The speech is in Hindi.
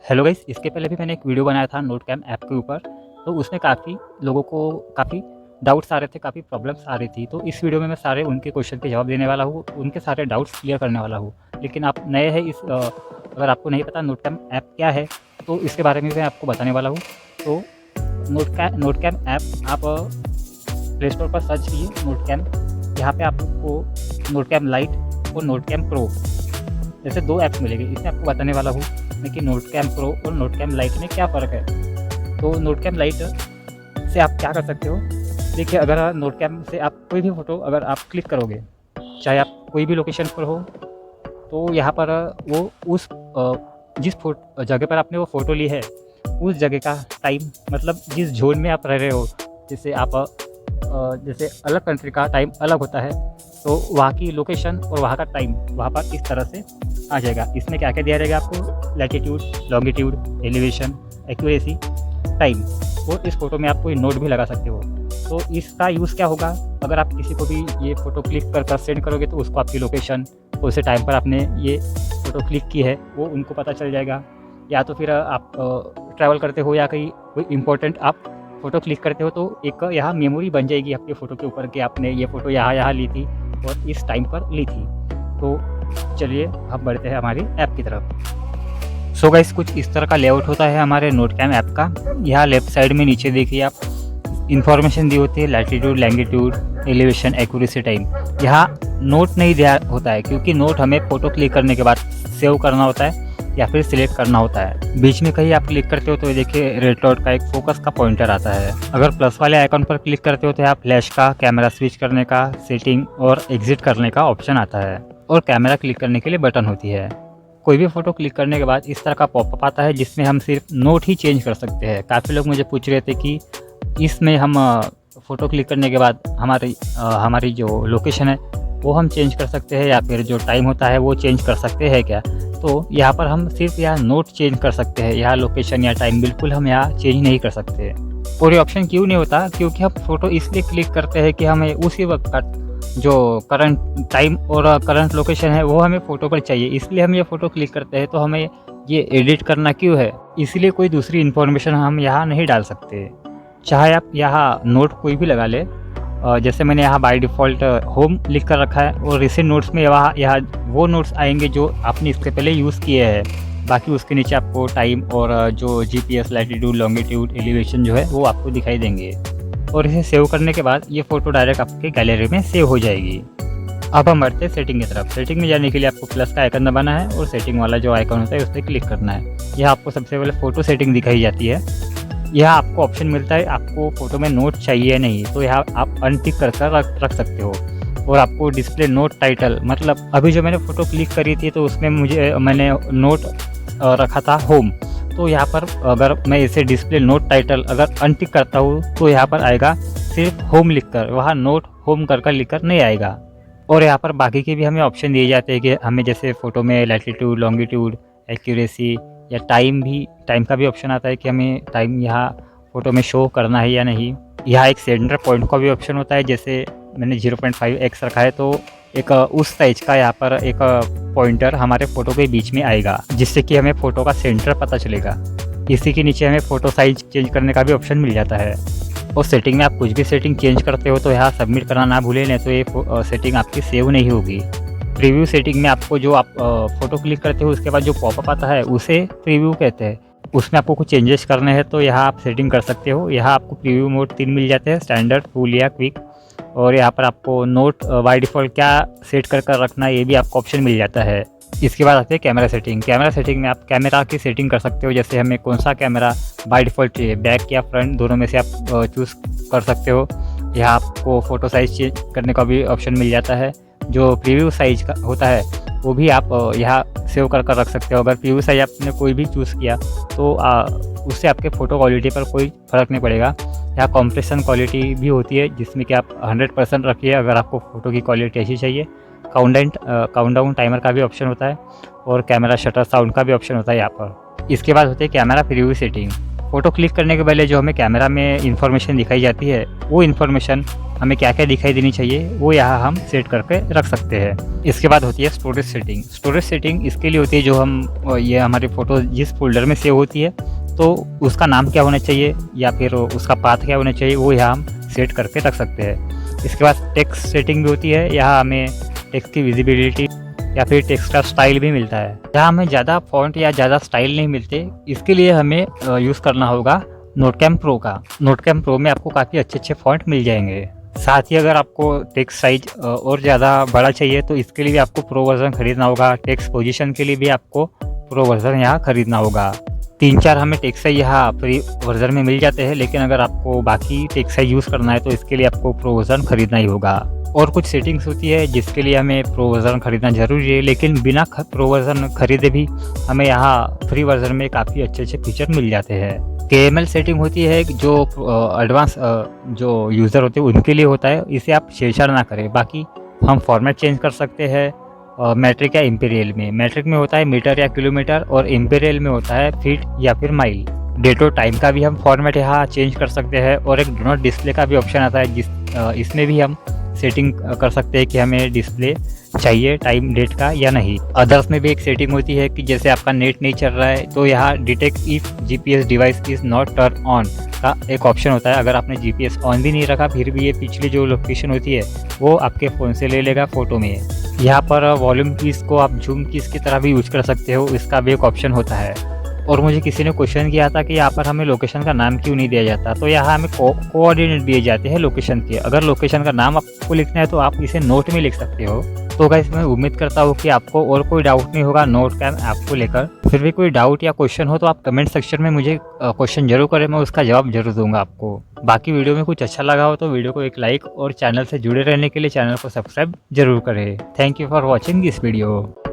हेलो गाइस, इसके पहले भी मैंने एक वीडियो बनाया था नोट कैम ऐप के ऊपर। तो उसमें काफ़ी लोगों को काफ़ी डाउट्स आ रहे थे, काफ़ी प्रॉब्लम्स आ रही थी। तो इस वीडियो में मैं सारे उनके क्वेश्चन के जवाब देने वाला हूँ, उनके सारे डाउट्स क्लियर करने वाला हूँ। लेकिन आप नए हैं अगर आपको नहीं पता नोट कैम ऐप क्या है, तो इसके बारे में मैं आपको बताने वाला हूँ। तो नोट कैम ऐप आप प्ले स्टोर पर सर्च कीजिए नोट कैम। यहाँ पे आपको नोट कैम लाइट और नोट कैम प्रो जैसे दो ऐप्स मिलेंगे। इसमें आपको बताने वाला हूँ कि नोट कैम प्रो और नोट कैम लाइट में क्या फ़र्क है। तो नोट कैम लाइट से आप क्या कर सकते हो, देखिए, अगर नोट कैम से आप कोई भी फ़ोटो अगर आप क्लिक करोगे, चाहे आप कोई भी लोकेशन पर हो, तो यहाँ पर वो उस जिस जगह पर आपने वो फ़ोटो ली है, उस जगह का टाइम, मतलब जिस जोन में आप रह रहे हो, जैसे आप जैसे अलग कंट्री का टाइम अलग होता है, तो वहाँ की लोकेशन और वहाँ का टाइम वहाँ पर इस तरह से आ जाएगा। इसमें क्या क्या दिया रहेगा आपको, latitude, longitude, elevation, accuracy, time. और इस फ़ोटो में आप कोई नोट भी लगा सकते हो। तो इसका यूज़ क्या होगा, अगर आप किसी को भी ये फ़ोटो क्लिक कर सेंड करोगे, तो उसको आपकी लोकेशन, कौन से टाइम पर आपने ये फ़ोटो क्लिक की है, वो उनको पता चल जाएगा। या तो फिर आप ट्रैवल करते हो या कहीं कोई इंपॉर्टेंट आप फ़ोटो क्लिक करते हो, तो एक यहाँ मेमोरी बन जाएगी आपके फ़ोटो के ऊपर कि आपने ये फ़ोटो यहाँ ली थी और इस टाइम पर ली थी। तो चलिए हम बढ़ते हैं हमारी ऐप की तरफ। सो गाइस, कुछ इस तरह का लेआउट होता है हमारे नोट कैम ऐप का। यहाँ लेफ्ट साइड में नीचे देखिए आप इन्फॉर्मेशन दी होती है, latitude, longitude, elevation, accuracy, time. यहाँ नोट नहीं दिया होता है क्योंकि नोट हमें फ़ोटो क्लिक करने के बाद सेव करना होता है या फिर सिलेक्ट करना होता है। बीच में कहीं आप क्लिक करते हो तो ये देखिए रेड डॉट का एक फोकस का पॉइंटर आता है। अगर प्लस वाले आइकन पर क्लिक करते हो तो यहाँ फ्लैश का, कैमरा स्विच करने का, सेटिंग और एग्जिट करने का ऑप्शन आता है, और कैमरा क्लिक करने के लिए बटन होती है। कोई भी फ़ोटो क्लिक करने के बाद इस तरह का पॉपअप आता है जिसमें हम सिर्फ नोट ही चेंज कर सकते हैं। काफ़ी लोग मुझे पूछ रहे थे कि इसमें हम फ़ोटो क्लिक करने के बाद हमारी जो लोकेशन है वो हम चेंज कर सकते हैं या फिर जो टाइम होता है वो चेंज कर सकते हैं क्या। तो यहाँ पर हम सिर्फ यहाँ नोट चेंज कर सकते हैं, यहाँ लोकेशन या टाइम बिल्कुल हम यहाँ चेंज नहीं कर सकते। और ये ऑप्शन क्यों नहीं होता, क्योंकि हम फ़ोटो इसलिए क्लिक करते हैं कि हमें उसी वक्त का जो करंट टाइम और करंट लोकेशन है वो हमें फ़ोटो पर चाहिए, इसलिए हम ये फ़ोटो क्लिक करते हैं। तो हमें ये एडिट करना क्यों है, इसलिए कोई दूसरी इन्फॉर्मेशन हम यहाँ नहीं डाल सकते। चाहे आप यहाँ नोट कोई भी लगा ले, जैसे मैंने यहाँ बाय डिफ़ॉल्ट होम लिख कर रखा है, और रिसेंट नोट्स में यहाँ वो नोट्स आएंगे जो आपने इससे पहले यूज़ किए हैं। बाकी उसके नीचे आपको टाइम और जो जीपीएस, लैटिट्यूड, लॉन्गिट्यूड, एलिवेशन जो है वो आपको दिखाई देंगे। और इसे सेव करने के बाद ये फ़ोटो डायरेक्ट आपके गैलरी में सेव हो जाएगी। अब हम बढ़ते हैं सेटिंग की तरफ। सेटिंग में जाने के लिए आपको प्लस का आइकन दबाना है और सेटिंग वाला जो आइकन होता है उस पर क्लिक करना है। यह आपको सबसे पहले फ़ोटो सेटिंग दिखाई जाती है। यहाँ आपको ऑप्शन मिलता है आपको फ़ोटो में नोट चाहिए या नहीं, तो यहाँ आप अनटिक कर रख सकते हो। और आपको डिस्प्ले नोट टाइटल, मतलब अभी जो मैंने फ़ोटो क्लिक करी थी तो उसमें मैंने नोट रखा था होम, तो यहाँ पर अगर मैं इसे डिस्प्ले नोट टाइटल अगर अनटिक करता हूँ तो यहाँ पर आएगा सिर्फ होम लिखकर, वहाँ नोट होम कर लिखकर नहीं आएगा। और यहाँ पर बाकी के भी हमें ऑप्शन दिए जाते हैं कि हमें जैसे फ़ोटो में लैटिट्यूड, लॉन्गिट्यूड, एक्यूरेसी या टाइम का भी ऑप्शन आता है कि हमें टाइम यहाँ फ़ोटो में शो करना है या नहीं। यहाँ एक सेंटर पॉइंट का भी ऑप्शन होता है, जैसे मैंने 0.5x रखा है तो एक उस साइज का यहाँ पर एक पॉइंटर हमारे फ़ोटो के बीच में आएगा, जिससे कि हमें फ़ोटो का सेंटर पता चलेगा। इसी के नीचे हमें फ़ोटो साइज चेंज करने का भी ऑप्शन मिल जाता है। और सेटिंग में आप कुछ भी सेटिंग चेंज करते हो तो यहाँ सबमिट करना ना भूलें, नहीं तो ये सेटिंग आपकी सेव नहीं होगी। प्रीव्यू सेटिंग में आपको जो आप फ़ोटो क्लिक करते हो उसके बाद जो पॉपअप आता है उसे प्रीव्यू कहते हैं। उसमें आपको कुछ चेंजेस करने हैं तो यहाँ आप सेटिंग कर सकते हो। यहाँ आपको प्रीव्यू मोड 3 मिल जाते हैं, स्टैंडर्ड, फुल या क्विक। और यहाँ पर आपको नोट बाय डिफ़ॉल्ट क्या सेट कर रखना है ये भी आपको ऑप्शन मिल जाता है। इसके बाद आते हैं कैमरा सेटिंग। कैमरा सेटिंग में आप कैमरा की सेटिंग कर सकते हो, जैसे हमें कौन सा कैमरा बाय डिफ़ॉल्ट चाहिए, बैक या फ्रंट, दोनों में से आप चूज़ कर सकते हो। यहाँ आपको फ़ोटो साइज़ चेंज करने का भी ऑप्शन मिल जाता है। जो प्रीव्यू साइज का होता है वो भी आप यहाँ सेव कर रख सकते हो। अगर प्रीव्यू साइज आपने कोई भी चूज़ किया तो उससे आपके फ़ोटो क्वालिटी पर कोई फ़र्क नहीं पड़ेगा। यहाँ कॉम्प्रेशन क्वालिटी भी होती है जिसमें कि आप 100% रखिए अगर आपको फ़ोटो की क्वालिटी अच्छी चाहिए। काउंटडाउन टाइमर का भी ऑप्शन होता है और कैमरा शटर साउंड का भी ऑप्शन होता है यहाँ पर। इसके बाद होती है camera preview setting. Photo click करने के पहले जो हमें कैमरा में इंफॉर्मेशन दिखाई जाती है, वो इन्फॉर्मेशन हमें क्या क्या दिखाई देनी चाहिए वो यहाँ हम सेट करके रख सकते हैं। इसके बाद होती है स्टोरेज सेटिंग। स्टोरेज सेटिंग इसके लिए होती है जो हम ये हमारी फ़ोटो जिस फोल्डर में सेव होती है तो उसका नाम क्या होना चाहिए या फिर उसका पाथ क्या होना चाहिए, वो यहाँ हम सेट करके रख सकते हैं। इसके बाद टेक्स्ट सेटिंग भी होती है, यहाँ हमें टेक्स्ट की विजिबिलिटी या फिर टेक्स्ट का स्टाइल भी मिलता है। जहाँ हमें ज़्यादा फॉन्ट या ज़्यादा स्टाइल नहीं मिलते, इसके लिए हमें यूज़ करना होगा नोटकैम प्रो का। नोटकैम प्रो में आपको काफ़ी अच्छे अच्छे फॉन्ट मिल जाएंगे। साथ ही अगर आपको टेक्स्ट साइज और ज़्यादा बड़ा चाहिए तो इसके लिए भी आपको प्रो वर्जन खरीदना होगा। टेक्स्ट पोजीशन के लिए भी आपको प्रो वर्जन यहाँ खरीदना होगा। 3-4 हमें टेक्स्ट साइज यहाँ फ्री वर्जन में मिल जाते हैं, लेकिन अगर आपको बाकी टेक्स्ट साइज यूज़ करना है तो इसके लिए आपको प्रो वर्जन खरीदना ही होगा। और कुछ सेटिंग्स होती है जिसके लिए हमें प्रो वर्जन खरीदना ज़रूरी है, लेकिन बिना प्रो वर्जन खरीदे भी हमें यहाँ फ्री वर्जन में काफ़ी अच्छे अच्छे फीचर मिल जाते हैं। KML सेटिंग होती है जो एडवांस जो यूज़र होते हैं उनके लिए होता है, इसे आप छेड़छाड़ ना करें। बाकी हम फॉर्मेट चेंज कर सकते हैं मैट्रिक या इम्पीरियल में। मैट्रिक में होता है मीटर या किलोमीटर और इम्पीरियल में होता है फीट या फिर माइल। डेट और टाइम का भी हम फॉर्मेट यहाँ चेंज कर सकते हैं और एक डू नॉट डिस्प्ले का भी ऑप्शन आता है इसमें भी हम सेटिंग कर सकते हैं कि हमें डिस्प्ले चाहिए टाइम डेट का या नहीं। अदर्स में भी एक सेटिंग होती है कि जैसे आपका नेट नहीं चल रहा है तो यहाँ detect if GPS device is not turn on का एक ऑप्शन होता है। अगर आपने GPS ऑन भी नहीं रखा फिर भी ये पिछली जो लोकेशन होती है वो आपके फ़ोन से ले लेगा फ़ोटो में। यहाँ पर वॉल्यूम कीज़ को आप जूम कीज़ की तरह भी यूज कर सकते हो, इसका भी एक ऑप्शन होता है। और मुझे किसी ने क्वेश्चन किया था कि यहाँ पर हमें लोकेशन का नाम क्यों नहीं दिया जाता, तो यहाँ हमें कोऑर्डिनेट दिए जाते हैं लोकेशन के। अगर लोकेशन का नाम आपको लिखना है तो आप इसे नोट में लिख सकते हो। तो गाइस मैं उम्मीद करता हूँ कि आपको और कोई डाउट नहीं होगा नोटकैम ऐप को लेकर। फिर भी कोई डाउट या क्वेश्चन हो तो आप कमेंट सेक्शन में मुझे क्वेश्चन जरूर करें, मैं उसका जवाब जरूर दूंगा आपको। बाकी वीडियो में कुछ अच्छा लगा हो तो वीडियो को एक लाइक और चैनल से जुड़े रहने के लिए चैनल को सब्सक्राइब जरूर करें। Thank you for watching this video.